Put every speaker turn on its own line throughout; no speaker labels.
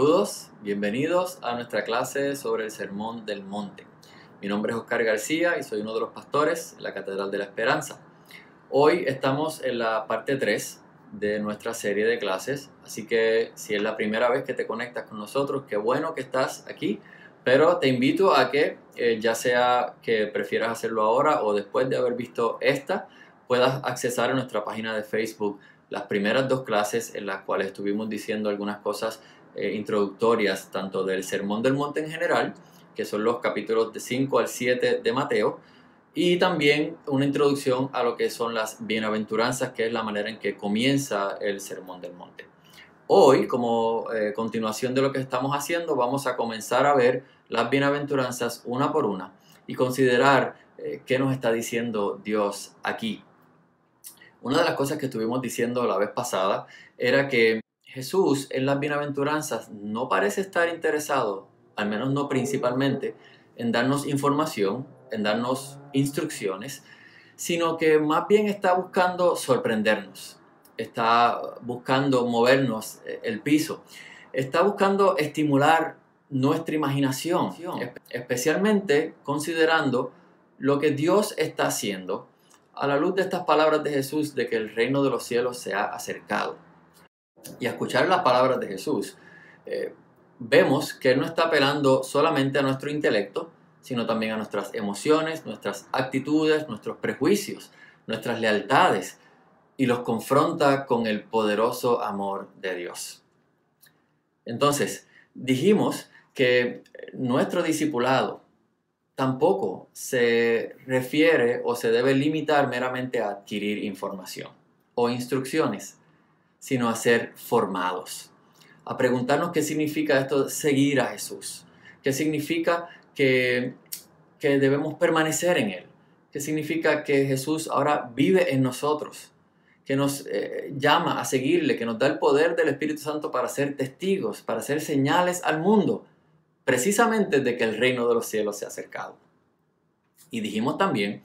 Saludos, bienvenidos a nuestra clase sobre el Sermón del Monte. Mi nombre es Oscar García y soy uno de los pastores en la Catedral de la Esperanza. Hoy estamos en la parte 3 de nuestra serie de clases, así que si es la primera vez que te conectas con nosotros, qué bueno que estás aquí, pero te invito a que, ya sea que prefieras hacerlo ahora o después de haber visto esta, puedas accesar a nuestra página de Facebook las primeras dos clases en las cuales estuvimos diciendo algunas cosas introductorias, tanto del Sermón del Monte en general, que son los capítulos de 5 al 7 de Mateo, y también una introducción a lo que son las bienaventuranzas, que es la manera en que comienza el Sermón del Monte. Hoy, como continuación de lo que estamos haciendo, vamos a comenzar a ver las bienaventuranzas una por una y considerar qué nos está diciendo Dios aquí. Una de las cosas que estuvimos diciendo la vez pasada era que Jesús en las bienaventuranzas no parece estar interesado, al menos no principalmente, en darnos información, en darnos instrucciones, sino que más bien está buscando sorprendernos, está buscando movernos el piso, está buscando estimular nuestra imaginación, especialmente considerando lo que Dios está haciendo a la luz de estas palabras de Jesús de que el reino de los cielos se ha acercado. Y a escuchar las palabras de Jesús, vemos que Él no está apelando solamente a nuestro intelecto, sino también a nuestras emociones, nuestras actitudes, nuestros prejuicios, nuestras lealtades, y los confronta con el poderoso amor de Dios. Entonces, dijimos que nuestro discipulado tampoco se refiere o se debe limitar meramente a adquirir información o instrucciones, sino a ser formados, a preguntarnos qué significa esto de seguir a Jesús, qué significa que debemos permanecer en Él, qué significa que Jesús ahora vive en nosotros, que nos llama a seguirle, que nos da el poder del Espíritu Santo para ser testigos, para hacer señales al mundo, precisamente de que el reino de los cielos se ha acercado. Y dijimos también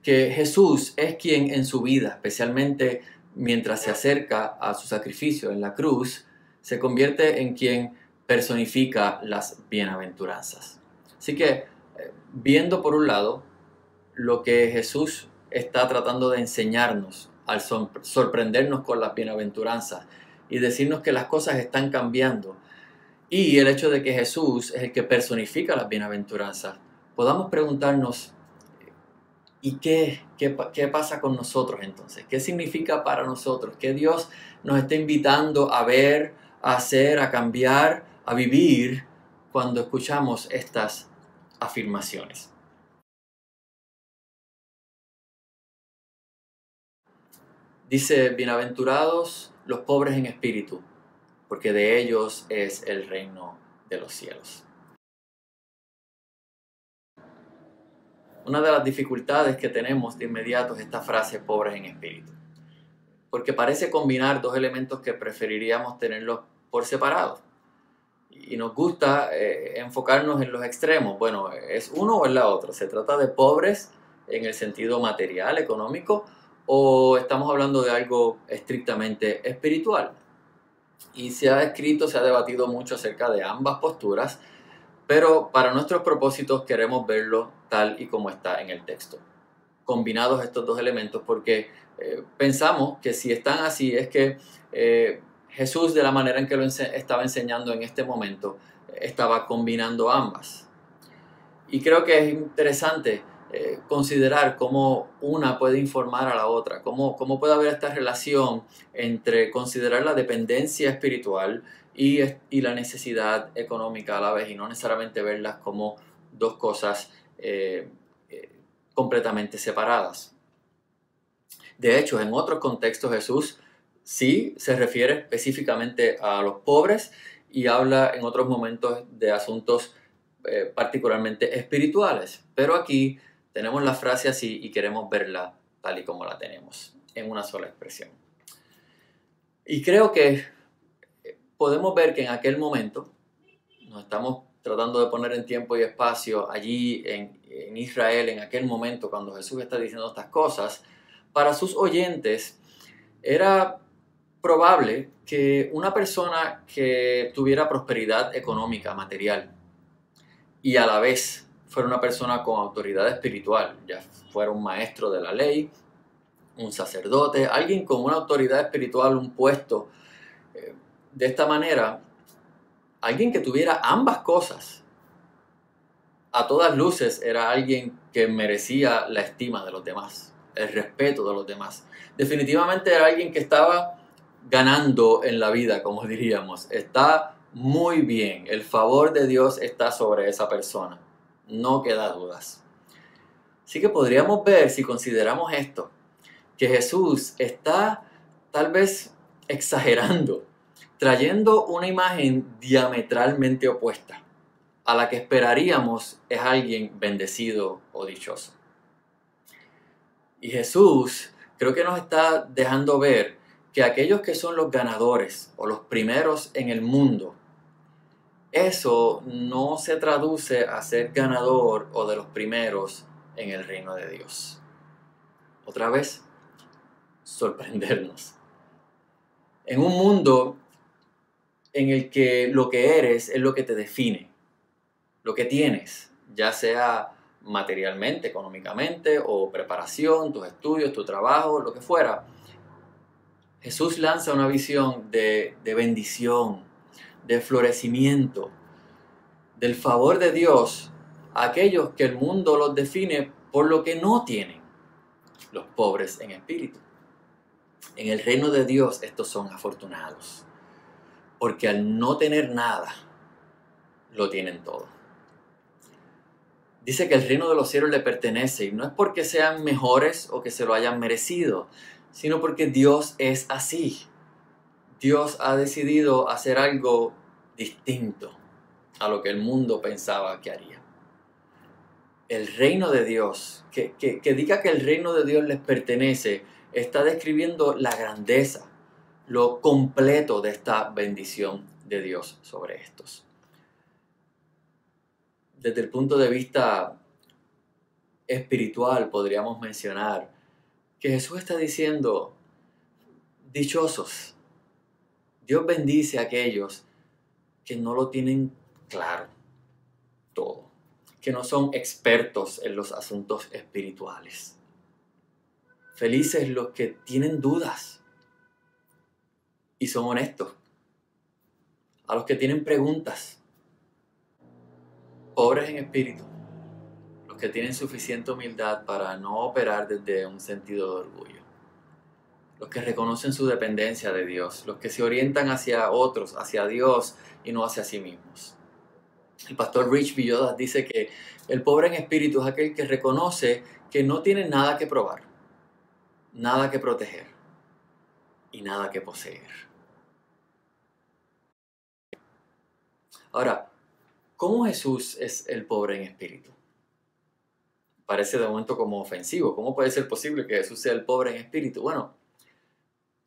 que Jesús es quien en su vida, especialmente mientras se acerca a su sacrificio en la cruz, se convierte en quien personifica las bienaventuranzas. Así que, viendo por un lado lo que Jesús está tratando de enseñarnos al sorprendernos con las bienaventuranzas y decirnos que las cosas están cambiando, y el hecho de que Jesús es el que personifica las bienaventuranzas, podamos preguntarnos, ¿y qué pasa con nosotros entonces? ¿Qué significa para nosotros? ¿Qué Dios nos está invitando a ver, a hacer, a cambiar, a vivir cuando escuchamos estas afirmaciones? Dice, bienaventurados los pobres en espíritu, porque de ellos es el reino de los cielos. Una de las dificultades que tenemos de inmediato es esta frase, pobres en espíritu, porque parece combinar dos elementos que preferiríamos tenerlos por separado. Y nos gusta enfocarnos en los extremos. Bueno, ¿es uno o es la otra? ¿Se trata de pobres en el sentido material, económico, o estamos hablando de algo estrictamente espiritual? Y se ha escrito, se ha debatido mucho acerca de ambas posturas, pero para nuestros propósitos queremos verlo tal y como está en el texto. Combinados estos dos elementos, porque pensamos que si están así es que Jesús, de la manera en que lo estaba enseñando en este momento, estaba combinando ambas. Y creo que es interesante considerar cómo una puede informar a la otra, cómo puede haber esta relación entre considerar la dependencia espiritual y la necesidad económica a la vez, y no necesariamente verlas como dos cosas completamente separadas. De hecho, en otros contextos Jesús sí se refiere específicamente a los pobres y habla en otros momentos de asuntos particularmente espirituales. Pero aquí tenemos la frase así y queremos verla tal y como la tenemos, en una sola expresión. Y creo que podemos ver que en aquel momento, nos estamos tratando de poner en tiempo y espacio allí en Israel, en aquel momento cuando Jesús está diciendo estas cosas, para sus oyentes era probable que una persona que tuviera prosperidad económica, material, y a la vez fuera una persona con autoridad espiritual, ya fuera un maestro de la ley, un sacerdote, alguien con una autoridad espiritual, un puesto, de esta manera, alguien que tuviera ambas cosas, a todas luces era alguien que merecía la estima de los demás, el respeto de los demás. Definitivamente era alguien que estaba ganando en la vida, como diríamos. Está muy bien, el favor de Dios está sobre esa persona, no queda dudas. Así que podríamos ver, si consideramos esto, que Jesús está tal vez exagerando, trayendo una imagen diametralmente opuesta a la que esperaríamos es alguien bendecido o dichoso. Y Jesús creo que nos está dejando ver que aquellos que son los ganadores o los primeros en el mundo, eso no se traduce a ser ganador o de los primeros en el reino de Dios. Otra vez, sorprendernos. En un mundo en el que lo que eres es lo que te define, lo que tienes, ya sea materialmente, económicamente, o preparación, tus estudios, tu trabajo, lo que fuera. Jesús lanza una visión de bendición, de florecimiento, del favor de Dios a aquellos que el mundo los define por lo que no tienen, los pobres en espíritu. En el reino de Dios estos son afortunados, porque al no tener nada, lo tienen todo. Dice que el reino de los cielos le pertenece y no es porque sean mejores o que se lo hayan merecido, sino porque Dios es así. Dios ha decidido hacer algo distinto a lo que el mundo pensaba que haría. El reino de Dios, que diga que el reino de Dios les pertenece, está describiendo la grandeza, lo completo de esta bendición de Dios sobre estos. Desde el punto de vista espiritual podríamos mencionar que Jesús está diciendo, dichosos, Dios bendice a aquellos que no lo tienen claro todo, que no son expertos en los asuntos espirituales. Felices los que tienen dudas y son honestos, a los que tienen preguntas, pobres en espíritu, los que tienen suficiente humildad para no operar desde un sentido de orgullo, los que reconocen su dependencia de Dios, los que se orientan hacia otros, hacia Dios y no hacia sí mismos. El pastor Rich Villodas dice que el pobre en espíritu es aquel que reconoce que no tiene nada que probar, nada que proteger y nada que poseer. Ahora, ¿cómo Jesús es el pobre en espíritu? Parece de momento como ofensivo. ¿Cómo puede ser posible que Jesús sea el pobre en espíritu? Bueno,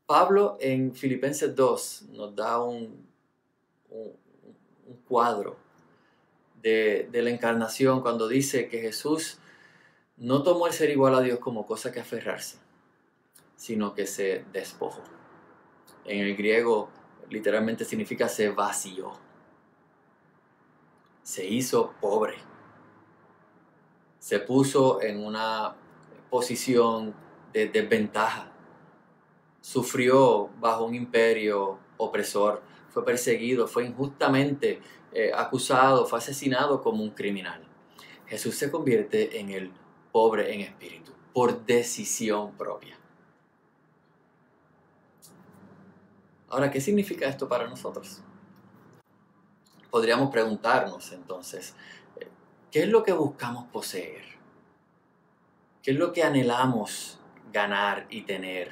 Pablo en Filipenses 2 nos da un cuadro de la encarnación cuando dice que Jesús no tomó el ser igual a Dios como cosa que aferrarse, sino que se despojó. En el griego literalmente significa se vació. Se hizo pobre. Se puso en una posición de desventaja. Sufrió bajo un imperio opresor. Fue perseguido, fue injustamente acusado, fue asesinado como un criminal. Jesús se convierte en el pobre en espíritu, por decisión propia. Ahora, ¿qué significa esto para nosotros? Podríamos preguntarnos entonces, ¿qué es lo que buscamos poseer? ¿Qué es lo que anhelamos ganar y tener?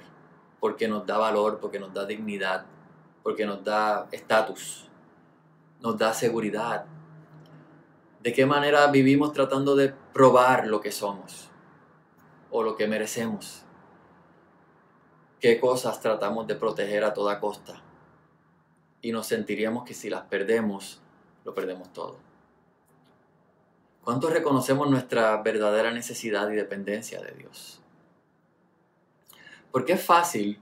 Porque nos da valor, porque nos da dignidad, porque nos da estatus, nos da seguridad. ¿De qué manera vivimos tratando de probar lo que somos o lo que merecemos? ¿Qué cosas tratamos de proteger a toda costa? Y nos sentiríamos que si las perdemos, lo perdemos todo. ¿Cuántos reconocemos nuestra verdadera necesidad y dependencia de Dios? Porque es fácil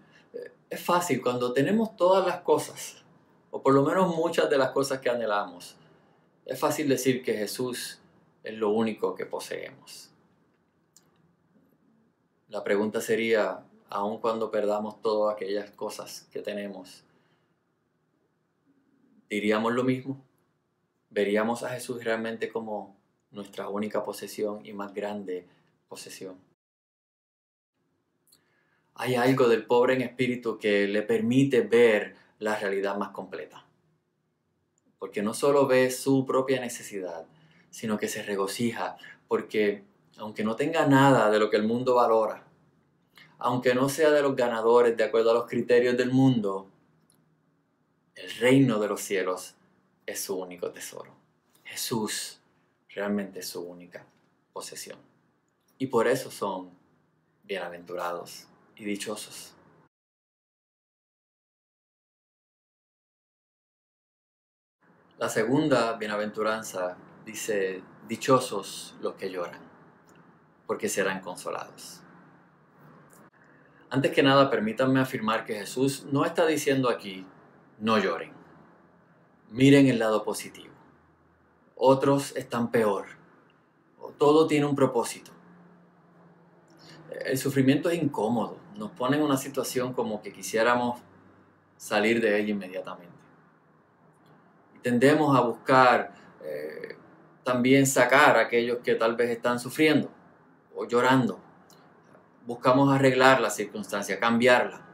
Es fácil cuando tenemos todas las cosas, o por lo menos muchas de las cosas que anhelamos. Es fácil decir que Jesús es lo único que poseemos. La pregunta sería, aun cuando perdamos todas aquellas cosas que tenemos, ¿diríamos lo mismo? ¿Veríamos a Jesús realmente como nuestra única posesión y más grande posesión? Hay algo del pobre en espíritu que le permite ver la realidad más completa. Porque no solo ve su propia necesidad, sino que se regocija, porque aunque no tenga nada de lo que el mundo valora, aunque no sea de los ganadores de acuerdo a los criterios del mundo, el reino de los cielos es su único tesoro. Jesús realmente es su única posesión. Y por eso son bienaventurados y dichosos. La segunda bienaventuranza dice, dichosos los que lloran, porque serán consolados. Antes que nada, permítanme afirmar que Jesús no está diciendo aquí, no lloren. Miren el lado positivo. Otros están peor. Todo tiene un propósito. El sufrimiento es incómodo. Nos pone en una situación como que quisiéramos salir de ella inmediatamente. Y tendemos a buscar también sacar a aquellos que tal vez están sufriendo o llorando. Buscamos arreglar la circunstancia, cambiarla,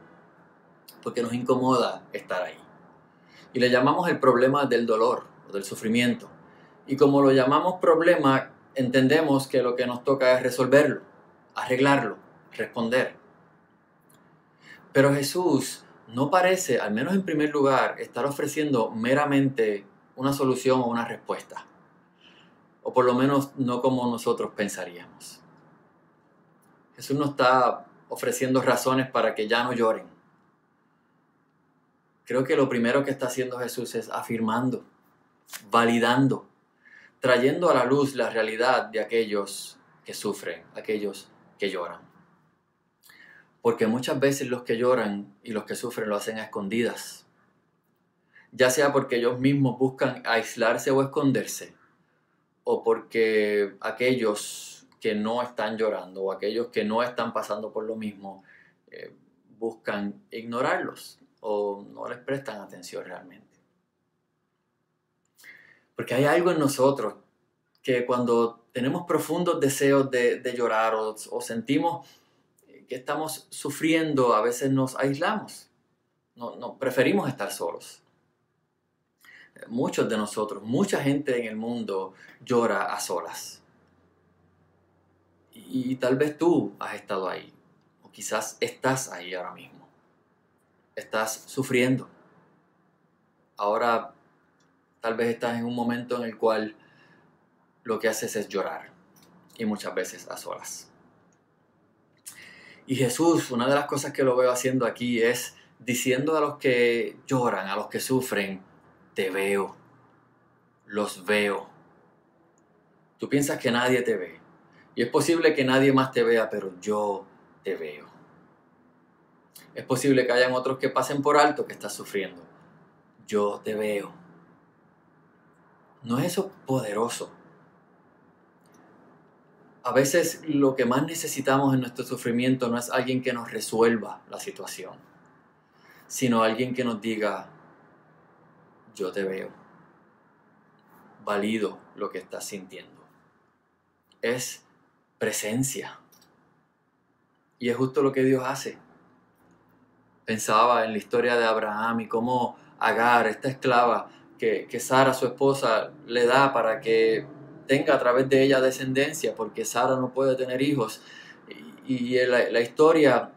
porque nos incomoda estar ahí. Y le llamamos el problema del dolor o del sufrimiento. Y como lo llamamos problema, entendemos que lo que nos toca es resolverlo, arreglarlo, responder. Pero Jesús no parece, al menos en primer lugar, estar ofreciendo meramente una solución o una respuesta. O por lo menos no como nosotros pensaríamos. Jesús no está ofreciendo razones para que ya no lloren. Creo que lo primero que está haciendo Jesús es afirmando, validando, trayendo a la luz la realidad de aquellos que sufren, aquellos que lloran. Porque muchas veces los que lloran y los que sufren lo hacen a escondidas. Ya sea porque ellos mismos buscan aislarse o esconderse, o porque aquellos que no están llorando o aquellos que no están pasando por lo mismo buscan ignorarlos o no les prestan atención realmente. Porque hay algo en nosotros que cuando tenemos profundos deseos de llorar o sentimos que estamos sufriendo, a veces nos aislamos. No, preferimos estar solos. Muchos de nosotros, mucha gente en el mundo llora a solas. Y tal vez tú has estado ahí, o quizás estás ahí ahora mismo. Estás sufriendo. Ahora tal vez estás en un momento en el cual lo que haces es llorar, y muchas veces a solas. Y Jesús, una de las cosas que lo veo haciendo aquí es diciendo a los que lloran, a los que sufren, te veo, los veo. Tú piensas que nadie te ve. Y es posible que nadie más te vea, pero yo te veo. Es posible que hayan otros que pasen por alto que estás sufriendo. Yo te veo. ¿No es eso poderoso? A veces lo que más necesitamos en nuestro sufrimiento no es alguien que nos resuelva la situación, sino alguien que nos diga, yo te veo, valido lo que estás sintiendo. Es presencia. Y es justo lo que Dios hace. Pensaba en la historia de Abraham y cómo Agar, esta esclava que Sara, su esposa, le da para que tenga a través de ella descendencia, porque Sara no puede tener hijos. Y la historia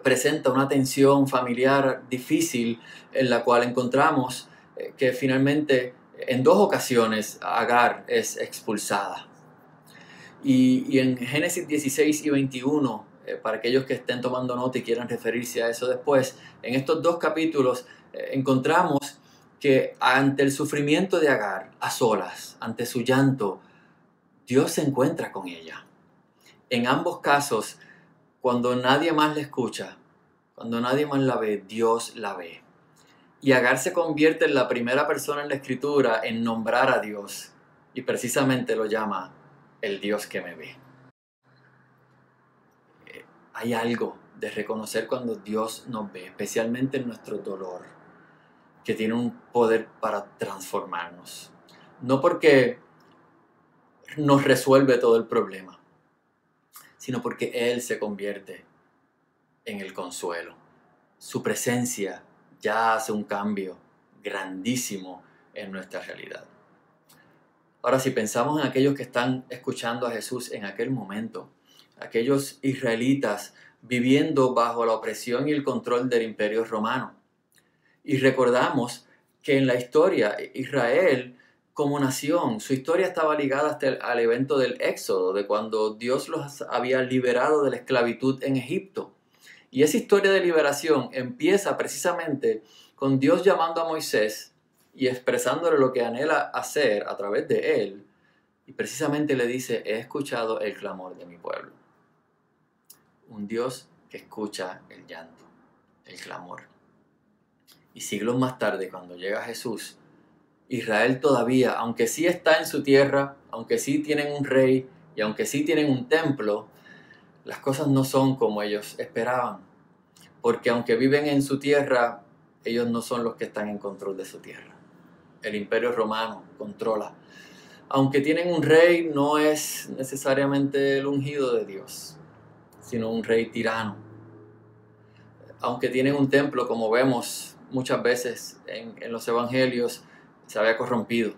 presenta una tensión familiar difícil en la cual encontramos que finalmente en 2 ocasiones Agar es expulsada. Y en Génesis 16 y 21, para aquellos que estén tomando nota y quieran referirse a eso después, en estos 2 capítulos encontramos que ante el sufrimiento de Agar, a solas, ante su llanto, Dios se encuentra con ella. En ambos casos, cuando nadie más le escucha, Cuando nadie más la ve, Dios la ve. Y Agar se convierte en la primera persona en la Escritura en nombrar a Dios. Y precisamente lo llama el Dios que me ve. Hay algo de reconocer cuando Dios nos ve, especialmente en nuestro dolor, que tiene un poder para transformarnos. No porque nos resuelve todo el problema, sino porque Él se convierte en el consuelo. Su presencia ya hace un cambio grandísimo en nuestra realidad. Ahora, si pensamos en aquellos que están escuchando a Jesús en aquel momento, aquellos israelitas viviendo bajo la opresión y el control del Imperio Romano, y recordamos que en la historia Israel como nación, su historia estaba ligada hasta al evento del Éxodo, de cuando Dios los había liberado de la esclavitud en Egipto. Y esa historia de liberación empieza precisamente con Dios llamando a Moisés y expresándole lo que anhela hacer a través de él. Y precisamente le dice, he escuchado el clamor de mi pueblo. Un Dios que escucha el llanto, el clamor. Y siglos más tarde, cuando llega Jesús, Israel todavía, aunque sí está en su tierra, aunque sí tienen un rey y aunque sí tienen un templo, las cosas no son como ellos esperaban. Porque aunque viven en su tierra, ellos no son los que están en control de su tierra. El Imperio Romano controla. Aunque tienen un rey, no es necesariamente el ungido de Dios, sino un rey tirano. Aunque tienen un templo, como vemos muchas veces en los evangelios, se había corrompido.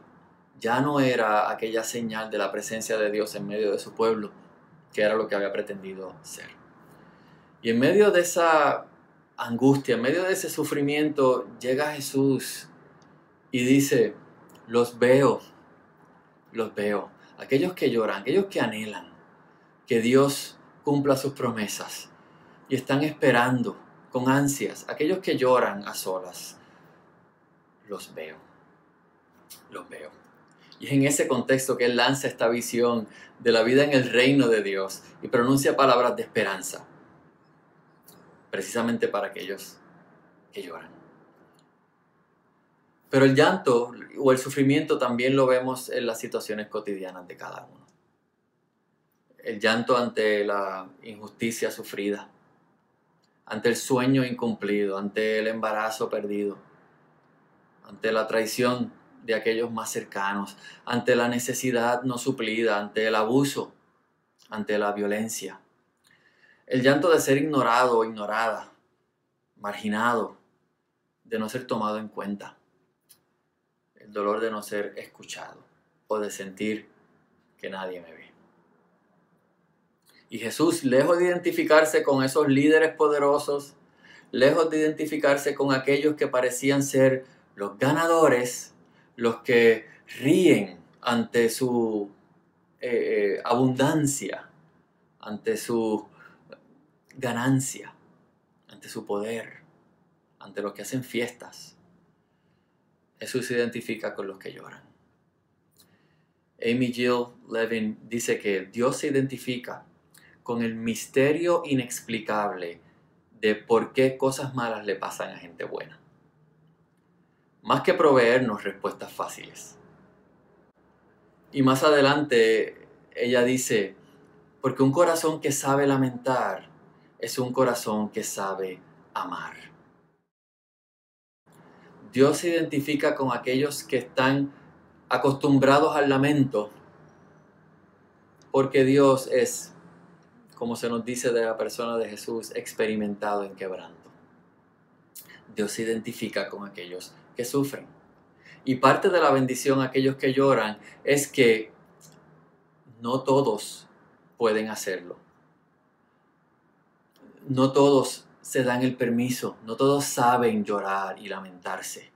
Ya no era aquella señal de la presencia de Dios en medio de su pueblo, que era lo que había pretendido ser. Y en medio de esa angustia, en medio de ese sufrimiento, llega Jesús y dice, los veo. Aquellos que lloran, aquellos que anhelan que Dios cumpla sus promesas y están esperando con ansias, aquellos que lloran a solas, los veo. Y es en ese contexto que Él lanza esta visión de la vida en el reino de Dios y pronuncia palabras de esperanza, precisamente para aquellos que lloran. Pero el llanto o el sufrimiento también lo vemos en las situaciones cotidianas de cada uno. El llanto ante la injusticia sufrida, ante el sueño incumplido, ante el embarazo perdido, ante la traición de aquellos más cercanos, ante la necesidad no suplida, ante el abuso, ante la violencia. El llanto de ser ignorado o ignorada, marginado, de no ser tomado en cuenta. El dolor de no ser escuchado o de sentir que nadie me ve. Y Jesús, lejos de identificarse con esos líderes poderosos, lejos de identificarse con aquellos que parecían ser los ganadores, los que ríen ante su abundancia, ante su ganancia, ante su poder, ante los que hacen fiestas, Jesús se identifica con los que lloran. Amy Jill Levin dice que Dios se identifica con el misterio inexplicable de por qué cosas malas le pasan a gente buena, más que proveernos respuestas fáciles. Y más adelante ella dice, porque un corazón que sabe lamentar es un corazón que sabe amar. Dios se identifica con aquellos que están acostumbrados al lamento, porque Dios es, como se nos dice de la persona de Jesús, experimentado en quebranto. Dios se identifica con aquellos que sufren. Y parte de la bendición a aquellos que lloran es que no todos pueden hacerlo. No todos se dan el permiso, no todos saben llorar y lamentarse.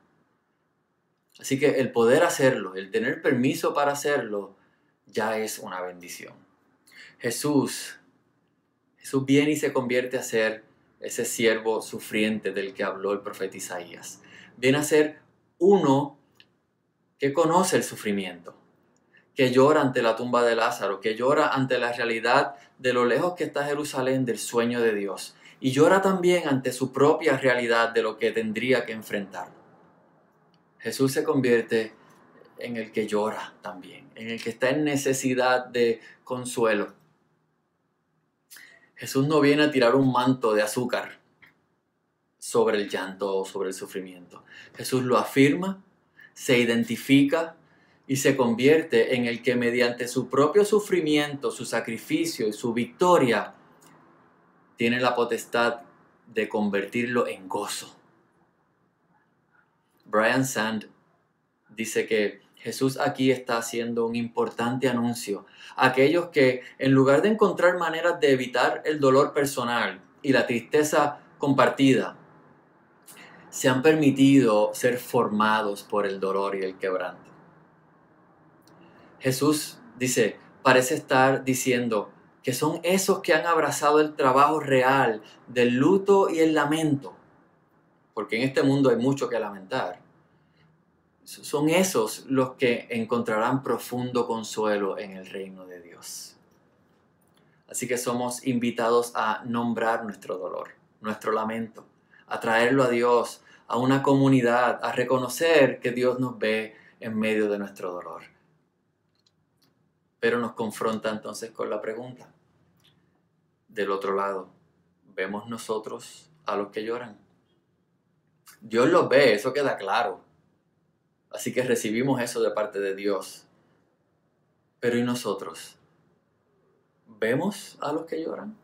Así que el poder hacerlo, el tener permiso para hacerlo, ya es una bendición. Jesús viene y se convierte a ser ese siervo sufriente del que habló el profeta Isaías. Viene a ser uno que conoce el sufrimiento, que llora ante la tumba de Lázaro, que llora ante la realidad de lo lejos que está Jerusalén del sueño de Dios, y llora también ante su propia realidad de lo que tendría que enfrentar. Jesús se convierte en el que llora también, en el que está en necesidad de consuelo. Jesús no viene a tirar un manto de azúcar sobre el llanto o sobre el sufrimiento. Jesús lo afirma, se identifica y se convierte en el que mediante su propio sufrimiento, su sacrificio y su victoria, tiene la potestad de convertirlo en gozo. Brian Sand dice que Jesús aquí está haciendo un importante anuncio a aquellos que, en lugar de encontrar maneras de evitar el dolor personal y la tristeza compartida, se han permitido ser formados por el dolor y el quebranto. Jesús dice, parece estar diciendo que son esos que han abrazado el trabajo real del luto y el lamento, porque en este mundo hay mucho que lamentar. Son esos los que encontrarán profundo consuelo en el reino de Dios. Así que somos invitados a nombrar nuestro dolor, nuestro lamento, a traerlo a Dios, a una comunidad, a reconocer que Dios nos ve en medio de nuestro dolor. Pero nos confronta entonces con la pregunta, del otro lado, ¿vemos nosotros a los que lloran? Dios los ve, eso queda claro. Así que recibimos eso de parte de Dios. Pero ¿y nosotros? ¿Vemos a los que lloran?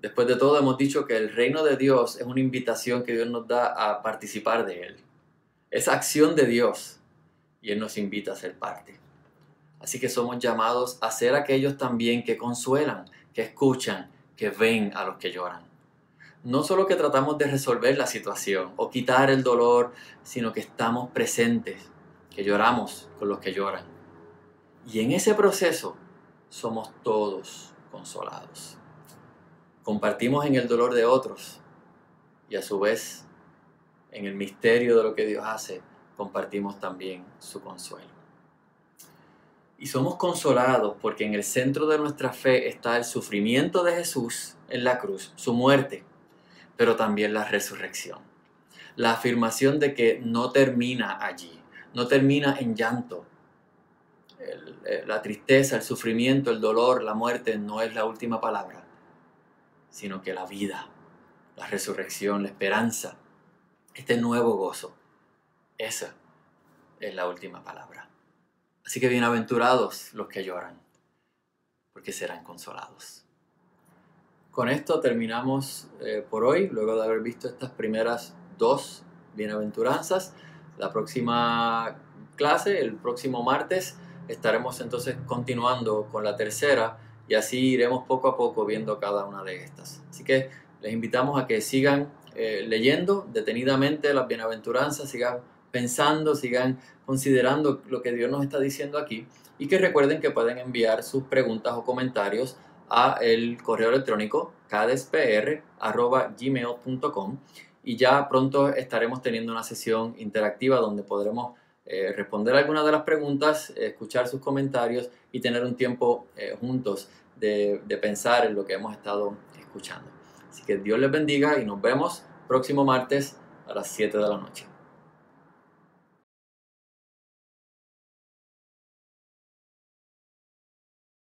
Después de todo hemos dicho que el reino de Dios es una invitación que Dios nos da a participar de él. Es acción de Dios y Él nos invita a ser parte. Así que somos llamados a ser aquellos también que consuelan, que escuchan, que ven a los que lloran. No solo que tratamos de resolver la situación o quitar el dolor, sino que estamos presentes, que lloramos con los que lloran. Y en ese proceso somos todos consolados. Compartimos en el dolor de otros y a su vez en el misterio de lo que Dios hace, compartimos también su consuelo. Y somos consolados porque en el centro de nuestra fe está el sufrimiento de Jesús en la cruz, su muerte, pero también la resurrección. La afirmación de que no termina allí, no termina en llanto. La tristeza, el sufrimiento, el dolor, la muerte no es la última palabra, sino que la vida, la resurrección, la esperanza, este nuevo gozo, esa es la última palabra. Así que bienaventurados los que lloran, porque serán consolados. Con esto terminamos por hoy, luego de haber visto estas primeras dos bienaventuranzas. La próxima clase, el próximo martes, estaremos entonces continuando con la tercera y así iremos poco a poco viendo cada una de estas. Así que les invitamos a que sigan leyendo detenidamente las bienaventuranzas, sigan pensando, sigan considerando lo que Dios nos está diciendo aquí y que recuerden que pueden enviar sus preguntas o comentarios a el correo electrónico cadespr@gmail.com y ya pronto estaremos teniendo una sesión interactiva donde podremos responder algunas de las preguntas, escuchar sus comentarios y tener un tiempo juntos de pensar en lo que hemos estado escuchando. Así que Dios les bendiga y nos vemos próximo martes a las 7 de la noche.